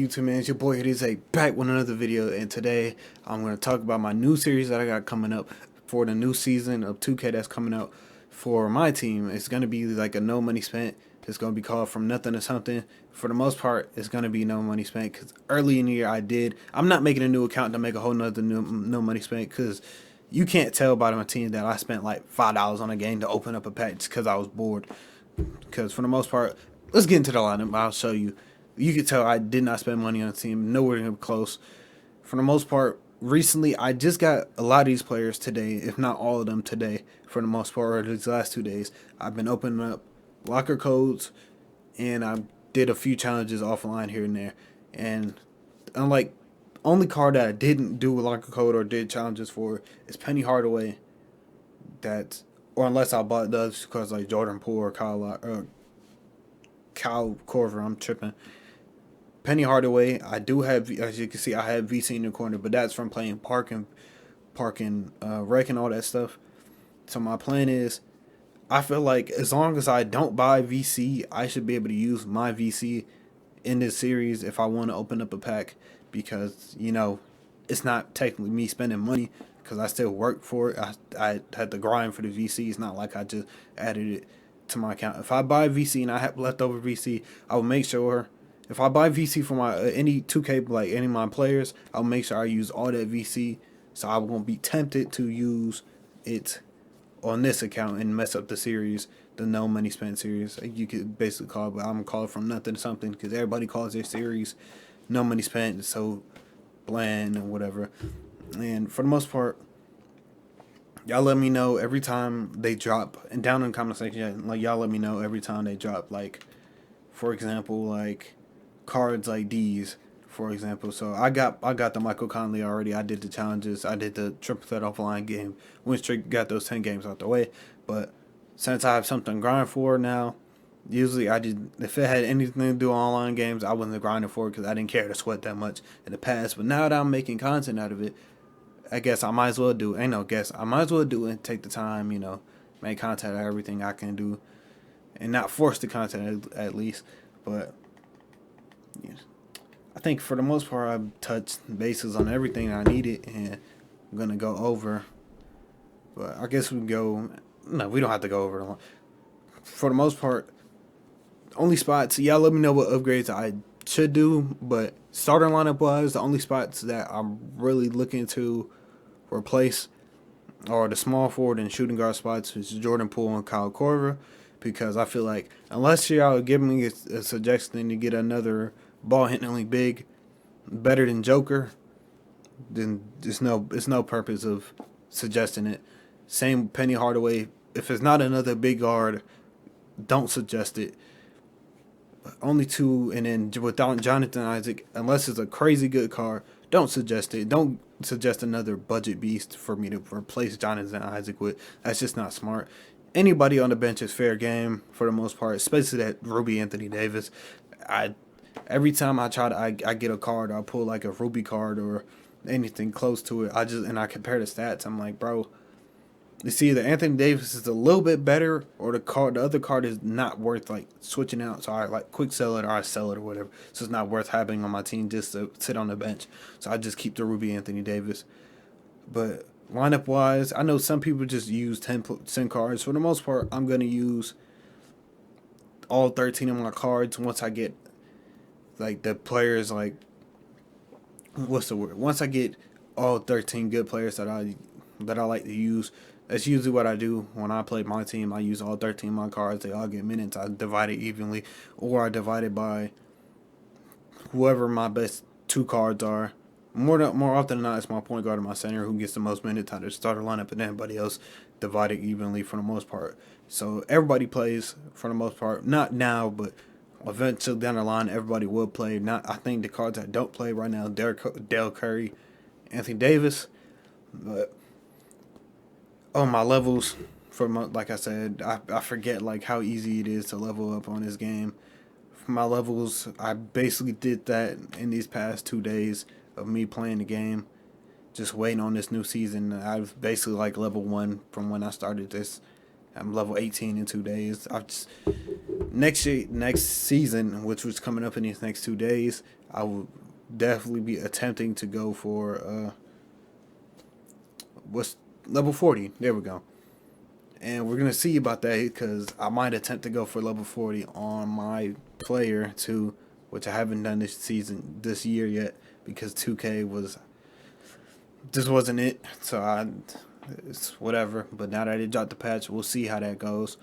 YouTube, man? It's your boy Rizay back with another video, and today I'm going to talk about my new series that I got coming up for the new season of 2K that's coming out for my team. It's going to be like a no money spent. It's going to be called From Nothing to Something. For the most part, it's going to be no money spent because early in the year I'm not making a new account to make a whole nother no money spent because you can't tell by my team that I spent like $5 on a game to open up a pack just because I was bored. Because for the most part, let's get into the lineup. I'll show you. You can tell I did not spend money on a team. Nowhere near close. For the most part, recently, I just got a lot of these players today, if not all of them today, for the most part, or these last 2 days. I've been opening up locker codes, and I did a few challenges offline here and there. And unlike only card that I didn't do a locker code or did challenges for is Penny Hardaway. Or unless I bought those because like Jordan Poole or Kyle Korver, I'm tripping. Penny Hardaway, I do have, as you can see, I have VC in the corner, but that's from playing Park and Rec and all that stuff. So my plan is, I feel like as long as I don't buy VC, I should be able to use my VC in this series if I want to open up a pack because, it's not technically me spending money because I still work for it. I had to grind for the VC. It's not like I just added it to my account. If I buy VC and I have leftover VC, I will make sure if I buy VC for my any 2K, like any of my players, I'll make sure I use all that VC, so I won't be tempted to use it on this account and mess up the series, the no money spent series. You could basically call it, but I'm gonna call it From Nothing to Something because everybody calls their series no money spent. It's so bland and whatever. And for the most part, y'all let me know every time they drop, and down in the comment section, like y'all let me know every time they drop. Like, for example, like cards like these, for example. So I got the Michael Conley already. I did the challenges. I did the triple threat offline game. Went straight, got those 10 games out the way. But since I have something to grind for now, usually if it had anything to do with online games, I wasn't grinding for it because I didn't care to sweat that much in the past. But now that I'm making content out of it, I guess I might as well do. Ain't no guess. I might as well do it and take the time, make content out of everything I can do, and not force the content at least. But yeah, I think for the most part I've touched bases on everything I needed, and I'm gonna go over. But I guess we can go. No, we don't have to go over it. For the most part, only spots. Y'all let me know what upgrades I should do. But starter lineup wise, the only spots that I'm really looking to replace are the small forward and shooting guard spots, which is Jordan Poole and Kyle Korver, because I feel like unless y'all give me a suggestion to get another ball handling big better than Joker, then it's no purpose of suggesting it. Same Penny Hardaway. If it's not another big guard, don't suggest it. Only two, and then without Jonathan Isaac, unless it's a crazy good card, don't suggest it. Don't suggest another budget beast for me to replace Jonathan Isaac with. That's just not smart. Anybody on the bench is fair game for the most part, especially that Ruby Anthony Davis. Every time I get a card, I pull like a Ruby card or anything close to it. I compare the stats. I'm like, bro, it's either Anthony Davis is a little bit better, or the other card is not worth like switching out. So I like quick sell it or I sell it or whatever. So it's not worth having on my team just to sit on the bench. So I just keep the Ruby Anthony Davis. But lineup wise, I know some people just use 10 cards. For the most part, I'm gonna use all 13 of my cards once I get like the players, like, what's the word? Once I get all 13 good players that I like to use. That's usually what I do when I play my team. I use all 13 of my cards. They all get minutes. I divide it evenly, or I divide it by whoever my best 2 cards are. More often than not, it's my point guard and my center who gets the most minutes out of the starter lineup, and everybody else divided evenly for the most part. So everybody plays for the most part. Not now, but eventually down the line, everybody will play. I think the cards that don't play right now, Dale Curry, Anthony Davis, but my levels, like I said, I forget like how easy it is to level up on this game. For my levels, I basically did that in these past 2 days of me playing the game, just waiting on this new season. I was basically like level 1 from when I started this. I'm level 18 in 2 days. Next season, which was coming up in these next 2 days, I would definitely be attempting to go for what's level 40. There we go. And we're gonna see about that because I might attempt to go for level 40 on my player too, which I haven't done this year yet, because 2K was just wasn't it. So it's whatever. But now that they dropped the patch, we'll see how that goes.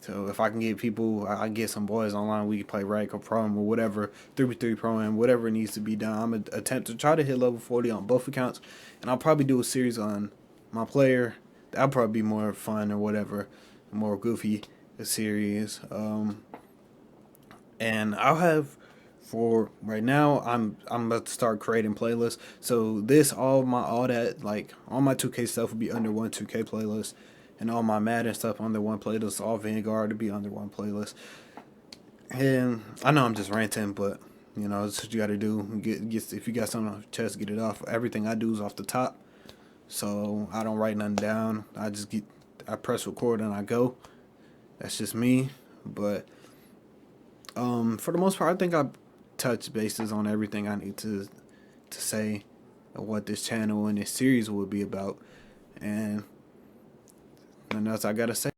So if I can get people, I can get some boys online. We can play Radical Pro or whatever, 3v3 Pro and whatever needs to be done. I'm gonna attempt to try to hit level 40 on both accounts, and I'll probably do a series on my player. That'll probably be more fun or whatever, more goofy a series. And I'll have, for right now, I'm about to start creating playlists. So this all that like all my 2K stuff will be under one 2K playlist, and all my Madden stuff under one playlist. All Vanguard to be under one playlist. And I know I'm just ranting, but you know it's what you got to do. Get if you got something on your chest, get it off. Everything I do is off the top, so I don't write nothing down. I press record and I go. That's just me, but for the most part, I think I touched bases on everything I need to say of what this channel and this series will be about, and nothing else I gotta say.